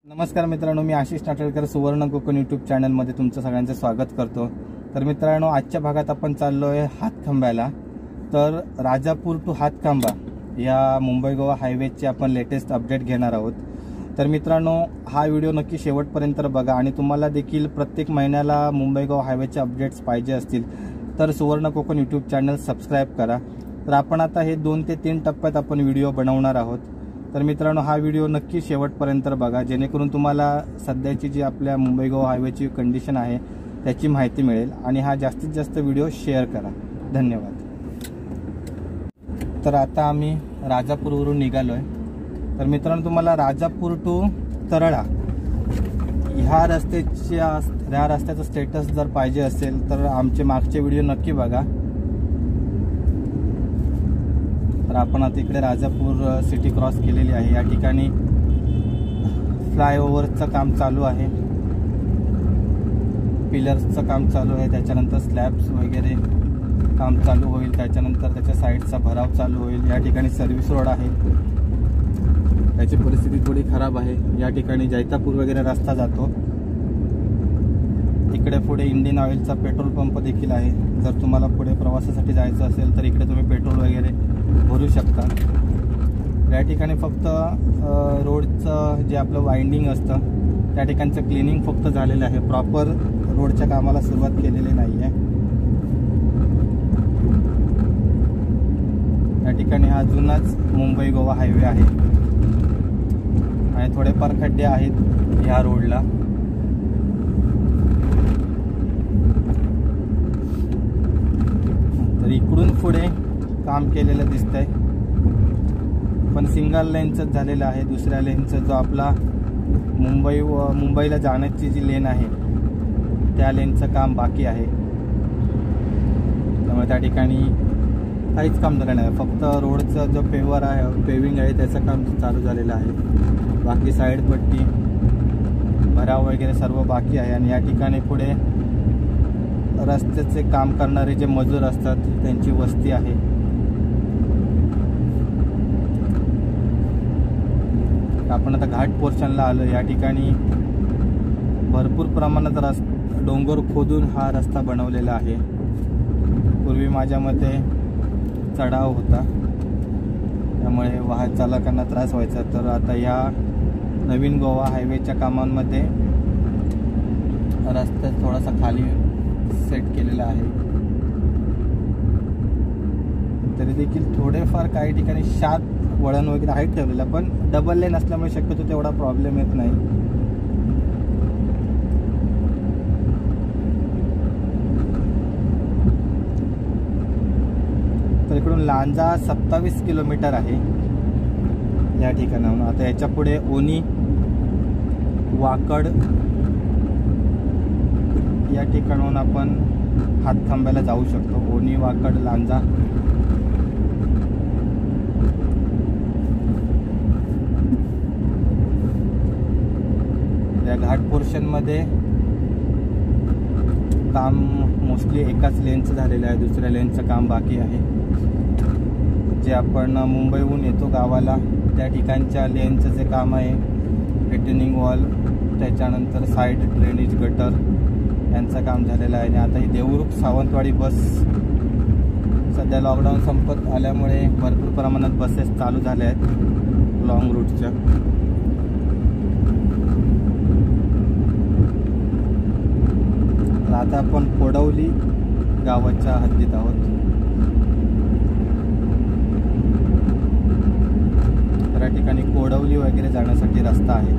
नमस्कार मित्रांनो, मी आशिष नाटळकर सुवर्ण कोकण यूट्यूब चॅनलमध्ये तुमचं सगळ्यांचं स्वागत करतो। तर मित्रांनो, आजच्या भागात आपण चाललो आहे हातखंब्याला। तर राजापूर टू हातखंबा या मुंबई गोवा हायवेचे आपण लेटेस्ट अपडेट घेणार आहोत। तर मित्रांनो, हा व्हिडिओ नक्की शेवटपर्यंत बघा आणि तुम्हाला देखील प्रत्येक महिन्याला मुंबई गोवा हायवेचे अपडेट्स पाहिजे असतील तर सुवर्ण कोकण यूट्यूब चॅनल सबस्क्राइब करा। तर आपण आता हे 2 ते 3 टप्प्यात आपण व्हिडिओ बनवणार आहोत। तर मित्रांनो, हा व्हिडिओ नक्की शेवटपर्यंत बघा जेणेकरून तुम्हाला सध्याची जी आपल्या मुंबई गोवा हायवेची कंडिशन आहे त्याची माहिती मिळेल आणि हा जास्तीत जास्त व्हिडिओ शेअर करा। धन्यवाद। तर आता आम्ही राजापूरवरून निघालोय। तर मित्रांनो, तुम्हाला राजापूर टू तरळा ह्या रस्त्याचं स्टेटस जर पाहिजे असेल तर आमचे मागचे व्हिडिओ नक्की बघा। तर आपण आता इकडे राजापूर सिटी क्रॉस केलेली आहे। या ठिकाणी फ्लायओव्हरचं काम चालू आहे, पिलर्सचं काम चालू आहे, त्याच्यानंतर स्लॅब्स वगैरे काम चालू होईल, त्याच्यानंतर त्याच्या साईडचा भराव चालू होईल। या ठिकाणी सर्व्हिस रोड आहे, त्याची परिस्थिती थोडी खराब आहे। या ठिकाणी जैतापूर वगैरे रस्ता जातो। इकडे पुढे इंडियन ऑइलचा पेट्रोल पंप देखील आहे। जर तुम्हाला पुढे प्रवासासाठी जायचं असेल तर इकडे तुम्ही पेट्रोल वगैरे भरू शकता। या ठिकाणी फक्त रोडचं जे आपलं वाइंडिंग असतं त्या ठिकाणचं क्लिनिंग फक्त झालेलं आहे, प्रॉपर रोडच्या कामाला सुरुवात केलेली नाही आहे। या ठिकाणी हा जुनाच मुंबई गोवा हायवे आहे आणि थोडेफार खड्डे आहेत ह्या रोडला। तर इकडून पुढे काम केलेलं दिसतंय, पण सिंगल लेनचं झालेलं आहे। दुसऱ्या लेनचं जो आपला मुंबईला जाण्याची जी लेन आहे त्या लेनचं काम बाकी आहे। त्यामुळे त्या ठिकाणी काहीच काम झालं नाही, फक्त रोडचं जो पेविंग आहे त्याचं काम चालू झालेलं आहे। बाकी साईड पट्टी भराव वगैरे सर्व बाकी आहे। आणि या ठिकाणी पुढे रस्त्याचे काम करणारे जे मजूर असतात त्यांची वस्ती आहे। आपण आता घाट पोर्शनला आलो। या ठिकाणी भरपूर प्रमाणात डोंगर खोदून हा रस्ता बनवलेला आहे। पूर्वी माझ्या मते चढाव होता, त्यामुळे वाहन चालकांना त्रास व्हायचा। तर आता या नवीन गोवा हायवेच्या कामांमध्ये रस्ता थोडासा खाली सेट केलेला आहे, तरी देखील थोडेफार काही ठिकाणी शार्प वळण वगैरे आहे ठेवलेला, पण डबल लेन असल्यामुळे शक्यतो तेवढा प्रॉब्लेम येत नाही। तर इकडून लांजा 27 किलोमीटर आहे या ठिकाणाहून। आता याच्या पुढे ओनी वाकड या ठिकाणाहून आपण हातखंब्याला जाऊ शकतो। ओनी वाकड लांजा या घाट पोर्शन मध्ये काम मोस्टली एकाच लेनचं झालेलं आहे, दुसऱ्या लेनचं काम बाकी आहे। जे आपण मुंबईहून येतो गावाला त्या ठिकाणच्या लेनचं जे काम आहे, रिटर्निंग वॉल, त्याच्यानंतर साईड ड्रेनेज गटर यांचं काम झालेलं आहे। आणि आता ही देवरुख सावंतवाडी बस सध्या लॉकडाऊन संपत आल्यामुळे भरपूर प्रमाणात बसेस चालू झाल्या आहेत लॉंग रूटच्या। आता आपण कोडवली गावाच्या हद्दीत आहोत। तर या ठिकाणी कोडवली वगैरे जाण्यासाठी रस्ता आहे।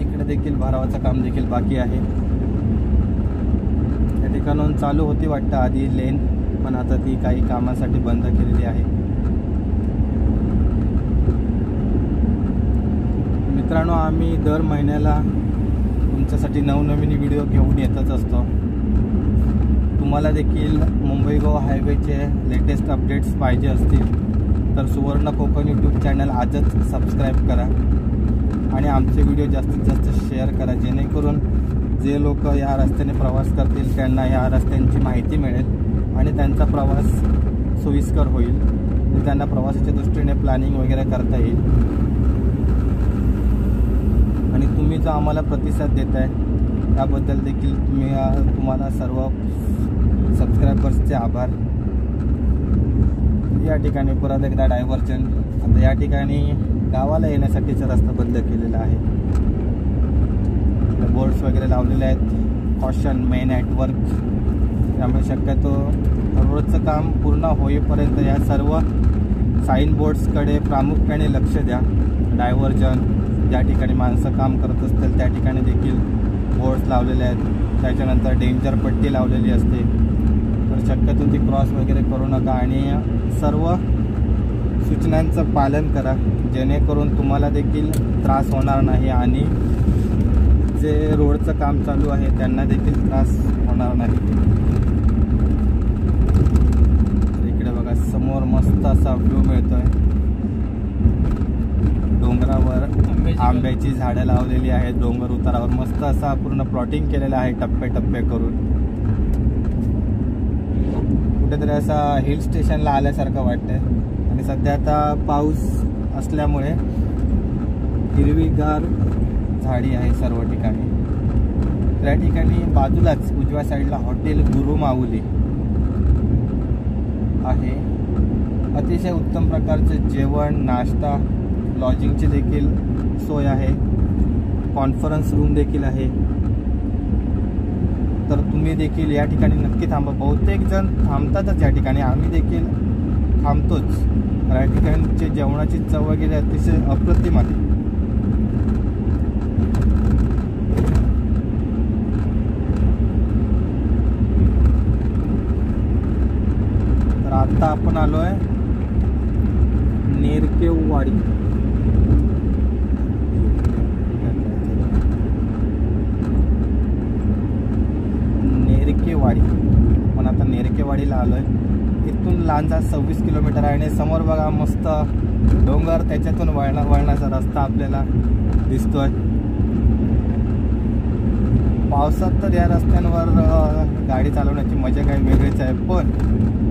इकडे देखील भरावाचं काम देखील बाकी आहे। या ठिकाणून चालू होती वाटतं आधी लेन, पण आता ती काही कामासाठी बंद केलेली आहे। मित्रांनो, आम्ही दर महिन्याला तुमच्यासाठी नवनवीन व्हिडिओ घेऊन येतच असतो। तुम्हाला देखील मुंबई गोवा हायवेचे लेटेस्ट अपडेट्स पाहिजे असतील तर सुवर्ण कोकण यूट्यूब चॅनल आजच सबस्क्राईब करा आणि आमचे व्हिडिओ जास्तीत जास्त शेअर करा, जेणेकरून जे लोक या रस्त्याने प्रवास करतील त्यांना या रस्त्यांची माहिती मिळेल आणि त्यांचा प्रवास सोयीस्कर होईल, त्यांना प्रवासाच्या दृष्टीने प्लॅनिंग वगैरे करता येईल. आणि तुम्ही जो आम्हाला प्रतिसाद देताय त्याबद्दल देखील तुम्हाला सर्व सबस्क्रायबर्सचे आभार. या ठिकाणी परत एकदा डायव्हर्जन. आता या ठिकाणी गावाला येण्यासाठीचा रस्ता बंद केलेला आहे. बोर्ड्स वगैरे लावलेले आहेत, कॉशन मेन ॲट वर्क. त्यामुळे शक्यतो रोडचं काम पूर्ण होईपर्यंत या सर्व साईन बोर्ड्सकडे प्रामुख्याने लक्ष द्या. डायव्हर्जन, ज्या ठिकाणी माणसं काम करत असतील त्या ठिकाणी देखील बोर्ड्स लावलेले आहेत. त्याच्यानंतर डेंजर पट्टी लावलेली असते, तर शक्यतो ती क्रॉस वगैरे करू नका आणि सर्व सूचनांचं पालन करा, जेणेकरून तुम्हाला देखील त्रास होणार नाही आणि जे रोडचं काम चालू आहे त्यांना देखील त्रास होणार नाही. इकडे बघा समोर मस्त असा व्ह्यू मिळतोय. डोंगरावर आंब्याची झाडं लावलेली आहेत. डोंगर उतारावर मस्त असा पूर्ण प्लॉटिंग केलेलं आहे टप्पे टप्पे करून. कुठेतरी असा हिल स्टेशनला आल्यासारखं वाटतंय. आणि सध्या आता पाऊस असल्यामुळे हिरवीगार झाडी आहे सर्व ठिकाणी. त्या ठिकाणी बाजूलाच उजव्या साईडला हॉटेल गुरु माऊली आहे. अतिशय उत्तम प्रकारचे जेवण, नाश्ता, लॉजिंगची देखील सोय आहे. कॉन्फरन्स रूम देखील आहे. तर तुम्ही देखील या ठिकाणी नक्की थांबा. बहुतेक जण थांबतातच या ठिकाणी, आम्ही देखील थांबतोच. या ठिकाणची जेवणाची चव वगैरे अतिशय अप्रतिम आहे. तर आता आपण आलोय नेरकेवाडी. पण आता नेरकेवाडीला आलोय. इथून लांजा 26 किलोमीटर आहे आणि समोर बघा मस्त डोंगर, त्याच्यातून वळणाचा रस्ता आपल्याला दिसतोय. पावसात तर या रस्त्यांवर गाडी चालवण्याची मजा काही वेगळीच आहे, पण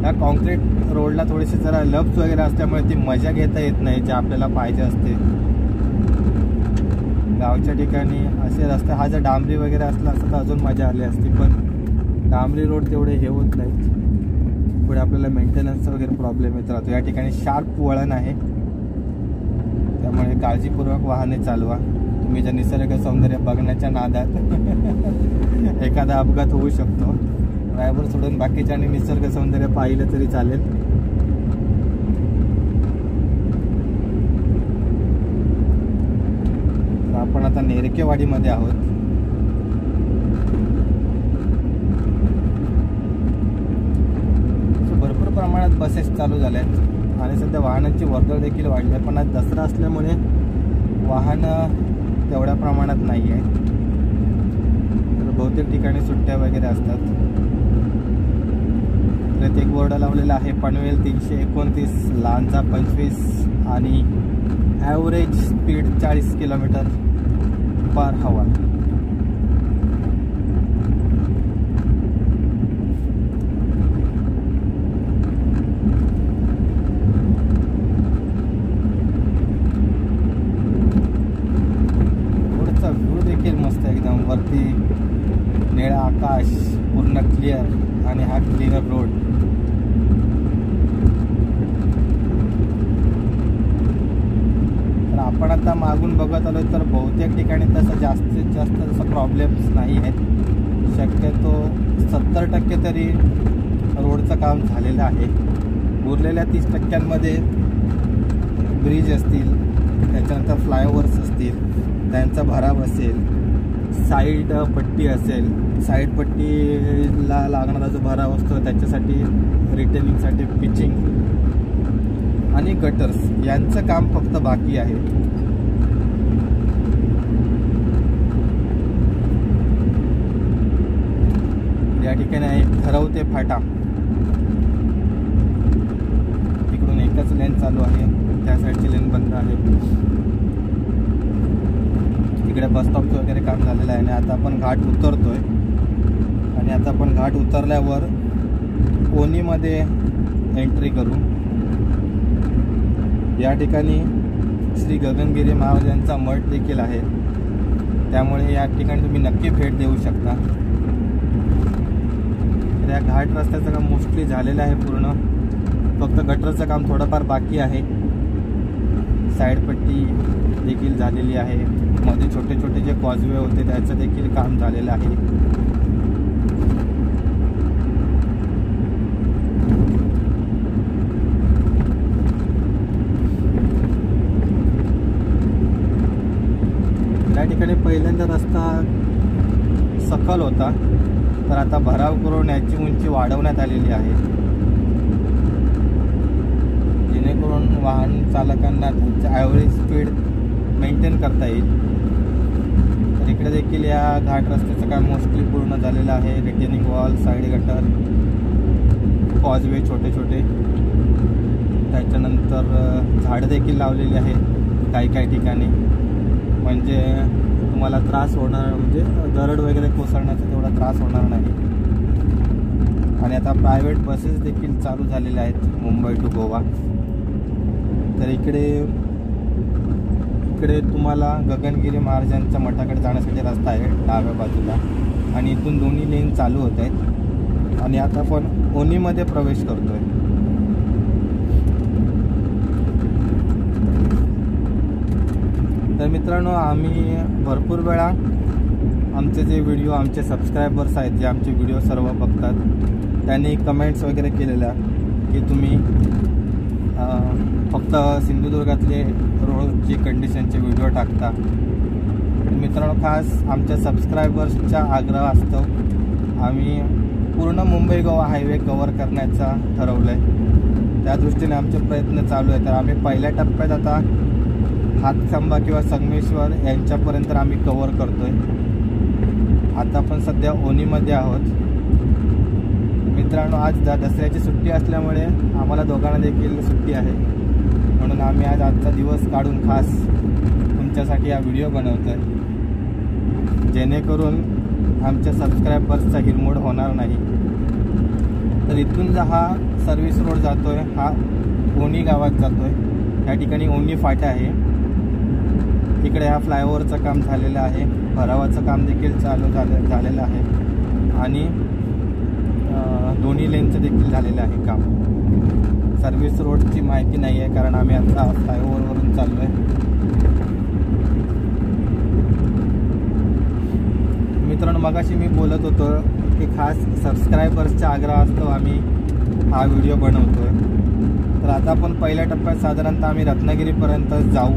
या कॉन्क्रीट रोडला थोडीशी जरा लप्स वगैरे असल्यामुळे ती मजा घेता येत नाही जे आपल्याला पाहिजे असते. गावच्या ठिकाणी असे रस्ते, हा जर डांबरी वगैरे असला असता तर अजून मजा आली असती, पण डांबरी रोड तेवढे हे होत नाहीत. पुढे आपल्याला मेंटेनन्सचा वगैरे प्रॉब्लेम येत राहतो. या ठिकाणी शार्प वळण आहे, त्यामुळे काळजीपूर्वक वाहने चालवा. तुम्ही जर निसर्ग सौंदर्य बघण्याच्या नादात एखादा अपघात होऊ शकतो. ड्रायव्हर सोडून बाकीच्यांनी निसर्ग सौंदर्य पाहिलं तरी चालेल. आपण आता नेरकेवाडीमध्ये आहोत. भरपूर प्रमाणात बसेस चालू झाल्या आहेत आणि सध्या वाहनांची वर्दळ देखील वाढली आहे. पण आज दसरा असल्यामुळे वाहनं तेवढ्या प्रमाणात नाही आहे. तर बहुतेक ठिकाणी सुट्ट्या वगैरे असतात. तर एक बोर्ड लावलेला आहे, पनवेल 329, लांजा 25 आणि ॲव्हरेज स्पीड 40 किलोमीटर पर हवर. पुढचा व्ह्यू देखील मस्त एकदम. वरती निळा आकाश, पूर्ण क्लिअर आणि हा क्लिअर रोड. तर आपण आता मागून बघत आलो तर बहुतेक ठिकाणी तसं जास्तीत जास्त तसं प्रॉब्लेम्स नाही आहेत. शक्यतो 70% तरी रोडचं काम झालेलं आहे. उरलेल्या 30% ब्रिज असतील, त्याच्यानंतर फ्लायओव्हर्स असतील, त्यांचा भराव असेल, साईड पट्टी असेल, साईड पट्टीला लागणारा जो भराव असतो त्याच्यासाठी रिटेनिंगसाठी पिचिंग आणि गटर्स यांचं काम फक्त बाकी आहे. या ठिकाणी आहे ठरवते फाटा. तिकडून एकच लेन चालू आहे, त्या साईडची लेन बंद आहे. इकडे बस स्टॉपचं वगैरे काम झालेलं आहे आणि आता आपण घाट उतरतोय. आणि आता आपण घाट उतरल्यावर ओनीमध्ये एंट्री करू. या ठिकाणी श्री गगनगिरी महाराजांचा मठ देखील आहे, त्यामुळे या ठिकाणी तुम्ही नक्की भेट देऊ शकता. तर या घाट रस्त्याचं काम मोस्टली झालेलं आहे पूर्ण, फक्त गटरचं काम थोडंफार बाकी आहे. साईडपट्टी देखील झालेली आहे. मध्ये छोटे छोटे जे कॉजवे होते त्याचं देखील काम झालेलं आहे. त्या ठिकाणी पहिल्यांदा रस्ता सकल होता, तर आता भराव करून याची उंची वाढवण्यात आलेली आहे, जेणेकरून वाहन चालकांना त्यांचं ॲव्हरेज स्पीड मेंटेन करता येईल. तर इकडे देखील या घाट रस्त्याचं काम मोस्टली पूर्ण झालेलं आहे. Retaining wall, side gutter, causeway छोटे छोटे, त्याच्यानंतर झाडं देखील लावलेली आहेत काही ठिकाणी, म्हणजे तुम्हाला त्रास होणार, म्हणजे दरड वगैरे कोसळण्याचा तेवढा त्रास होणार नाही. आणि आता प्रायव्हेट बसेस देखील चालू झालेल्या आहेत मुंबई टू गोवा. तर इकडे तुम्हाला गगनगिरी महाराजांच्या मठाकडे जाण्यासाठी रस्ता आहे डाव्या बाजूला, आणि इथून दोन्ही लेन चालू होत आहेत. आणि आता आपण ओनीमध्ये प्रवेश करतोय. तर मित्रांनो, आम्ही भरपूर वेळा आमचे जे व्हिडिओ, आमचे सबस्क्रायबर्स आहेत जे आमचे व्हिडिओ सर्व बघतात, त्यांनी कमेंट्स वगैरे केलेल्या की तुम्ही फक्त सिंधुदुर्गातले रोडची कंडिशनचे व्हिडिओ टाकता. मित्रांनो, खास आमच्या सबस्क्रायबर्सच्या आग्रहास्तव आम्ही पूर्ण मुंबई गोवा हायवे कव्हर करण्याचा ठरवलं आहे. त्या दृष्टीने आमचे प्रयत्न चालू आहेत. तर आम्ही पहिल्या टप्प्यात आता हातखंबा किंवा संगमेश्वर यांच्यापर्यंत आम्ही कव्हर करतोय. आता आपण सध्या ओनीमध्ये आहोत. मित्रांनो, आज दसऱ्याची सुट्टी असल्यामुळे आम्हाला दोघांना देखील सुट्टी आहे, म्हणून आम्ही आज आजचा दिवस काढून खास तुमच्यासाठी हा व्हिडिओ बनवतोय, जेणेकरून आमच्या सबस्क्रायबर्सचा हिरमोड होणार नाही. तर इथून हा सर्व्हिस रोड जातोय, हा ओनी गावात जातोय. या ठिकाणी ओनी फाटा आहे. इकडे हा फ्लायओव्हरचं काम झालेलं आहे, भरावाचं काम देखील चालू झालेलं आहे, आणि दोन्ही लेनचं देखील झालेलं आहे काम. सर्व्हिस रोडची माहिती नाही आहे, कारण आम्ही आता फ्लायओव्हरवरून चाललो आहे. मित्रांनो, मगाशी मी बोलत होतो की खास सबस्क्रायबर्सच्या आग्रहास्तव आम्ही हा व्हिडिओ बनवतोय. तर आता आपण पहिल्या टप्प्यात साधारणतः आम्ही रत्नागिरीपर्यंत जाऊ,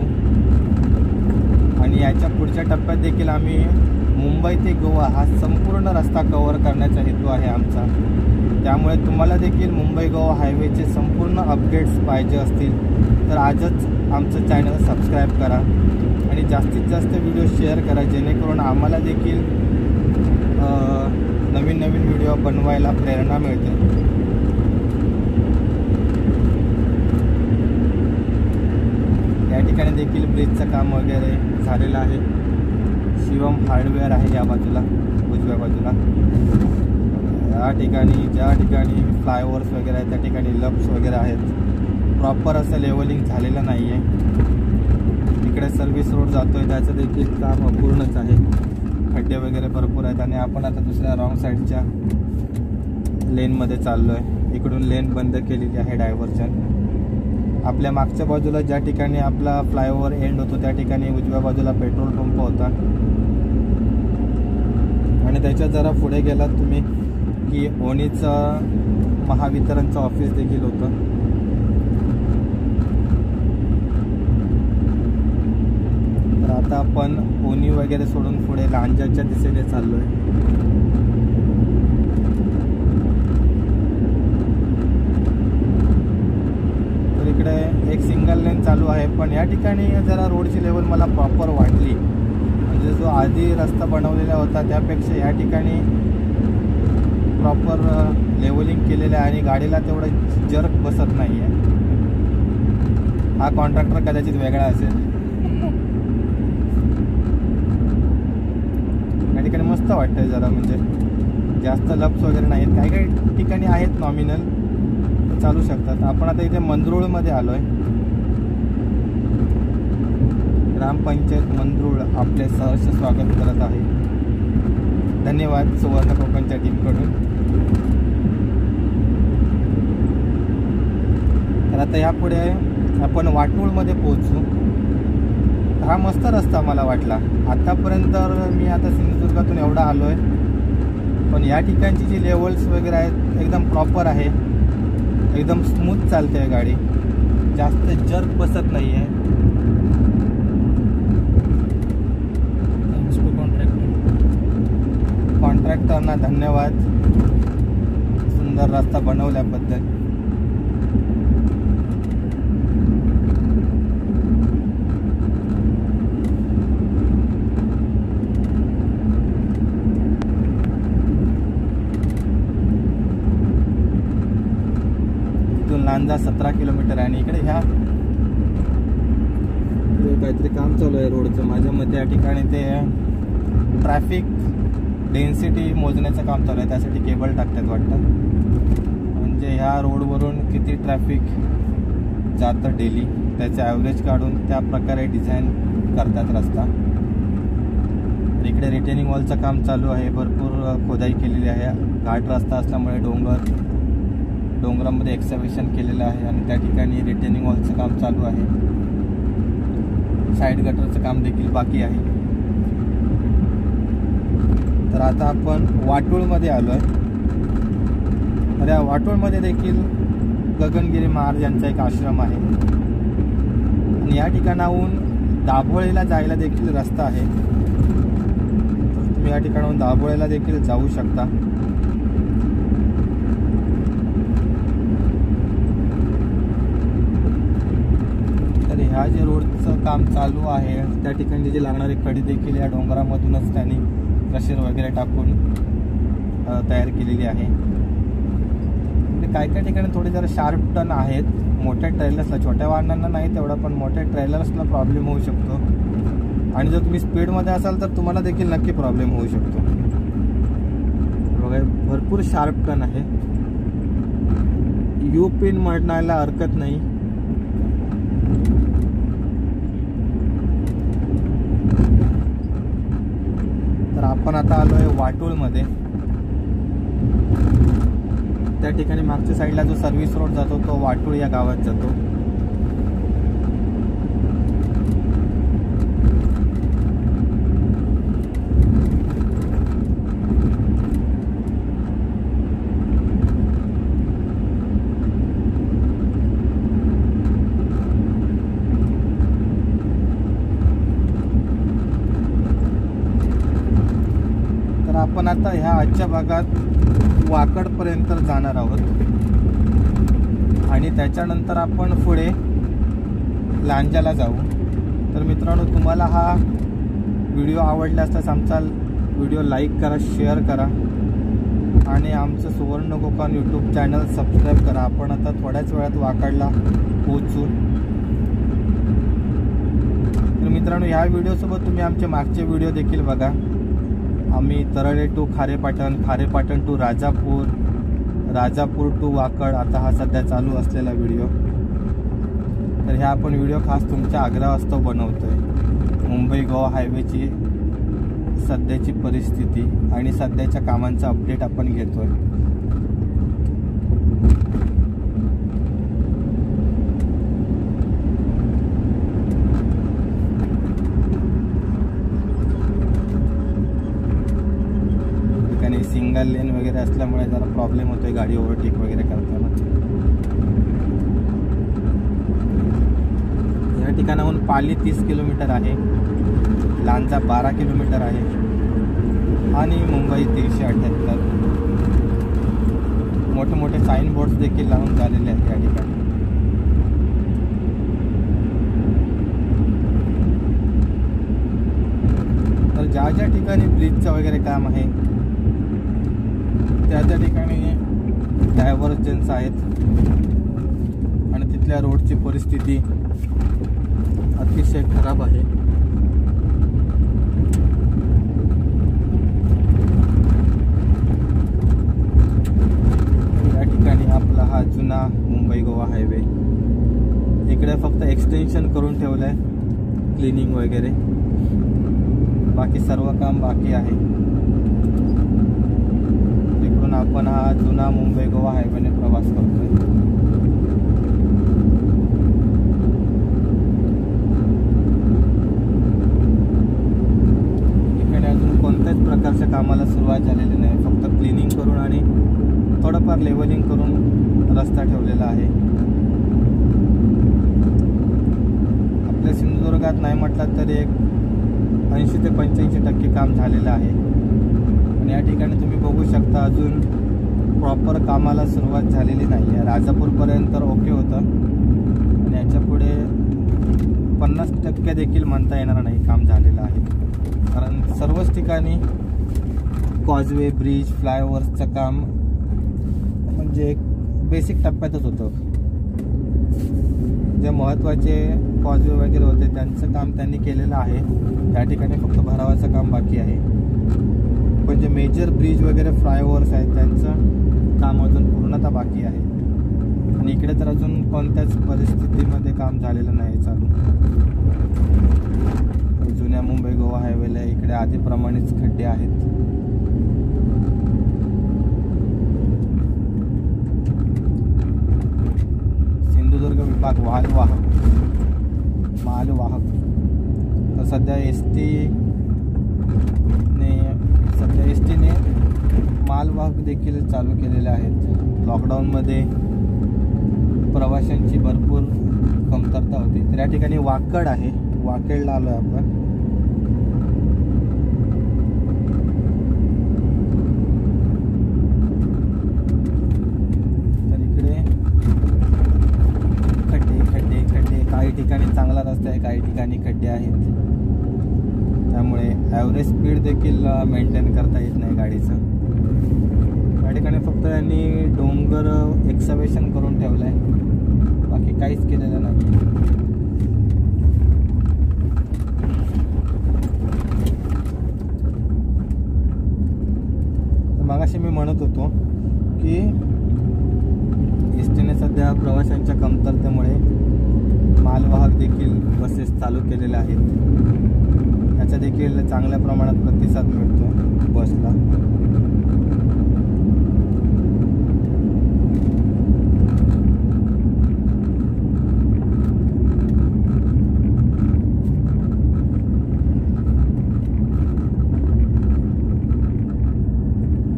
आणि याच्या पुढच्या टप्प्यात देखील आम्ही मुंबई ते गोवा हा संपूर्ण रस्ता कव्हर करण्याचा हेतू आहे आमचा. त्यामुळे तुम्हाला देखील मुंबई गोवा हायवेचे संपूर्ण अपडेट्स पाहिजे असतील तर आजच आमचं चॅनल सबस्क्राईब करा आणि जास्तीत जास्त व्हिडिओ शेअर करा, जेणेकरून आम्हाला देखील नवीन नवीन व्हिडिओ बनवायला प्रेरणा मिळते. या ठिकाणी देखील ब्रिजचं काम वगैरे झालेलं आहे. शिवम हार्डवेअर आहे या बाजूला, उजव्या बाजूला. या ठिकाणी ज्या ठिकाणी फ्लायओव्हर्स वगैरे आहेत त्या ठिकाणी लप्स वगैरे आहेत. प्रॉपर असं लेवलिंग झालेलं नाही आहे. इकडे सर्व्हिस रोड जातोय, त्याचं देखील काम अपूर्णच आहे. खड्डे वगैरे भरपूर आहेत, आणि आपण आता दुसऱ्या रॉंग साईडच्या लेनमध्ये चाललो आहे. इकडून लेन बंद केलेली आहे डायव्हर्जन. आपल्या मागच्या बाजूला ज्या ठिकाणी आपला फ्लायओव्हर एंड होतो त्या ठिकाणी उजव्या बाजूला पेट्रोल पंप होता, आणि त्याच्या जरा पुढे गेलात तुम्ही की ओनीचं महावितरणचं ऑफिस देखील होतं. तर आता आपण ओनी वगैरे सोडून पुढे लांजाच्या दिशेने चाललो आहे. तर इकडे एक सिंगल लेन चालू आहे, पण या ठिकाणी जरा रोडची लेवल मला प्रॉपर वाटली. म्हणजे जो आधी रस्ता बनवलेला होता त्यापेक्षा या ठिकाणी प्रॉपर लेवलिंग केलेलं आहे, आणि गाडीला तेवढं जर्क बसत नाही आहे. हा कॉन्ट्रॅक्टर कदाचित वेगळा असेल. या ठिकाणी मस्त वाटतंय जरा, म्हणजे जास्त लप्स वगैरे नाहीत, काही काही ठिकाणी आहेत नॉमिनल, चालू शकतात. आपण आता इथे मंदरुळमध्ये आलो आहे. ग्रामपंचायत मंदरुळ आपले सहर्ष स्वागत करत आहे. धन्यवाद सुवर्ण कोकणच्या टीमकडून. तर आता यापुढे आपण वाटूळमध्ये पोहोचू. हा मस्त रस्ता मला वाटला आतापर्यंत. मी आता सिंधुदुर्गातून एवढा आलो आहे, पण या ठिकाणची जी लेवल्स वगैरे आहेत एकदम प्रॉपर आहे, एकदम स्मूथ चालते आहे गाडी, जास्त जर्क बसत नाही आहे. कॉन्ट्रॅक्टरना धन्यवाद सुंदर रस्ता बनवल्याबद्दल. इथून लांजा 17 किलोमीटर आहे आणि इकडे ह्या काहीतरी काम चालू आहे रोडचं. माझ्या मते या ठिकाणी ते ट्रॅफिक डेन्सिटी मोजण्याचं काम चालू आहे, त्यासाठी केबल टाकतात वाटतं. म्हणजे ह्या रोडवरून किती ट्रॅफिक जातं डेली त्याचे ॲव्हरेज काढून त्या प्रकारे डिझाईन करतात रस्ता. इकडे रिटेनिंग वॉलचं काम चालू आहे, भरपूर खोदाई केलेली आहे. घाट रस्ता असल्यामुळे डोंगरामध्ये एक्सकॅव्हेशन केलेलं आहे आणि त्या ठिकाणी रिटेनिंग वॉलचं काम चालू आहे. साईड गटरचं काम देखील बाकी आहे. तर आता आपण वाटूळमध्ये आलो आहे. तर या वाटूळमध्ये देखील गगनगिरी महाराज यांचा एक आश्रम आहे आणि या ठिकाणाहून दाभोळेला जायला देखील रस्ता आहे. तुम्ही या ठिकाणाहून दाभोळेला देखील जाऊ शकता. तर ह्या जे रोडचं काम चालू आहे त्या ठिकाणी जी लागणारी खडी देखील या डोंगरामधूनच त्यांनी क्रशर वगैरे टाकून तयार केलेली आहे. काय काय ठिकाणी थोडे जरा शार्प टर्न आहेत. मोठ्या ट्रेलर्सला, छोट्या वाहनांना नाही तेवढा, पण मोठ्या ट्रेलर्सला प्रॉब्लेम होऊ शकतो आणि जर तुम्ही स्पीडमध्ये असाल तर तुम्हाला देखील नक्की प्रॉब्लेम होऊ शकतो. बघा भरपूर शार्प टर्न आहे. यू पिन म्हणायला हरकत नाही. तर आपण आता आलो आहे वाटूळमध्ये. त्या ठिकाणी मागच्या साईडला जो सर्व्हिस रोड जातो तो वाटूळ या गावात जातो. आपण आता ह्या आजच्या भागात वाकडपर्यंत जाणार आहोत आणि त्याच्यानंतर आपण पुढे लांजाला जाऊ. तर मित्रांनो, तुम्हाला हा व्हिडिओ आवडला असल्यास आमचा व्हिडिओ लाईक करा, शेअर करा आणि आमचं सुवर्ण कोकण यूट्यूब चॅनल सबस्क्राईब करा. आपण आता थोड्याच वेळात वाकडला पोहोचू. तर मित्रांनो, ह्या व्हिडिओसोबत तुम्ही आमचे मागचे व्हिडिओ देखील बघा. आम्ही Tarale to Kharepatan, Kharepatan to Rajapur, Rajapur to Wakad आता हा सध्या चालू असलेला व्हिडिओ. तर ह्या आपण व्हिडिओ खास तुमच्या आग्रहास्तव बनवतोय. मुंबई गोवा हायवेची सध्याची परिस्थिती आणि सध्याच्या कामांचा अपडेट आपण घेतोय. सिंगल लेन वगैरे असल्यामुळे जरा प्रॉब्लेम होतोय गाडी ओव्हरटेक वगैरे करताना. या ठिकाणाहून पाली 30 किलोमीटर आहे, लांजा 12 किलोमीटर आहे आणि मुंबई 378. मोठे मोठे साईन बोर्ड्स देखील लावून झालेले आहेत या ठिकाणी. तर ज्या ज्या ठिकाणी ब्रिजचं वगैरे काम आहे त्या त्या ठिकाणी डायव्हर्जन्स आहेत आणि तिथल्या रोडची परिस्थिती अतिशय खराब आहे. जुना मुंबई गोवा हायवे. इकडे फक्त एक्सटेन्शन करून ठेवलंय, क्लिनिंग वगैरे, बाकी सर्व काम बाकी आहे. इकडून आपण हा जुना मुंबई गोवा हायवेने प्रवास करतोय. इकडे अजून कोणत्याच प्रकारच्या कामाला सुरुवात झालेली नाही, फक्त क्लिनिंग करून आणि थोडंफार लेवलिंग करून रस्ता ठेवलेला आहे. आपल्या सिंधुदुर्गात नाही म्हटलं तरी एक 80 ते 85% काम झालेलं आहे. आणि या ठिकाणी तुम्ही बघू शकता अजून प्रॉपर कामाला सुरुवात झालेली नाही आहे. राजापूरपर्यंत तर ओके होतं, आणि याच्या पुढे 50% देखील म्हणता येणार नाही काम झालेलं आहे. कारण सर्वच ठिकाणी कॉजवे, ब्रिज, फ्लायओव्हर्सचं काम म्हणजे बेसिक टप्प्यातच होतं. जे महत्त्वाचे कॉजवे वगैरे होते त्यांचं काम त्यांनी केलेलं आहे. त्या ठिकाणी फक्त भरावाचं काम बाकी आहे. पण जे मेजर ब्रिज वगैरे फ्लायओव्हर्स आहेत त्यांचं काम अजून पूर्णतः बाकी आहे. आणि इकडे तर अजून कोणत्याच परिस्थितीमध्ये काम झालेलं नाही चालू. जुन्या मुंबई गोवा हायवेला इकडे आधीप्रमाणेच खड्डे आहेत. सिंधुदुर्ग विभाग मालवाहक तर सध्या एस टीने मालवाहक देखील चालू केलेले आहेत. लॉकडाऊनमध्ये प्रवाशांची भरपूर कमतरता होती. तर या ठिकाणी वाकड आहे, वाकेडला आलो आहे आपण. तर इकडे खड्डे काही ठिकाणी चांगला रस्ता आहे, काही ठिकाणी खड्डे आहेत. त्यामुळे ॲव्हरेज स्पीड देखील मेंटेन करता येत नाही गाडीचं. या ठिकाणी फक्त यांनी डोंगर एक्सकॅव्हेशन करून ठेवलं आहे, बाकी काहीच केलेलं नाही. मगाशी मी म्हणत होतो की एस टीने सध्या प्रवाशांच्या कमतरतेमुळे मालवाहक देखील बसेस चालू केलेल्या आहेत. याचा देखील चांगल्या प्रमाणात प्रतिसाद मिळतो बसला.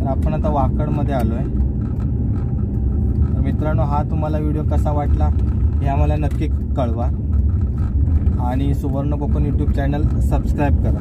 आपण आता वाकडमध्ये आलो आहे. तर मित्रांनो, हा तुम्हाला व्हिडिओ कसा वाटला हे आम्हाला नक्की कळवा. आणि सुवर्ण कोकण यूट्यूब चॅनल सबस्क्राईब करा.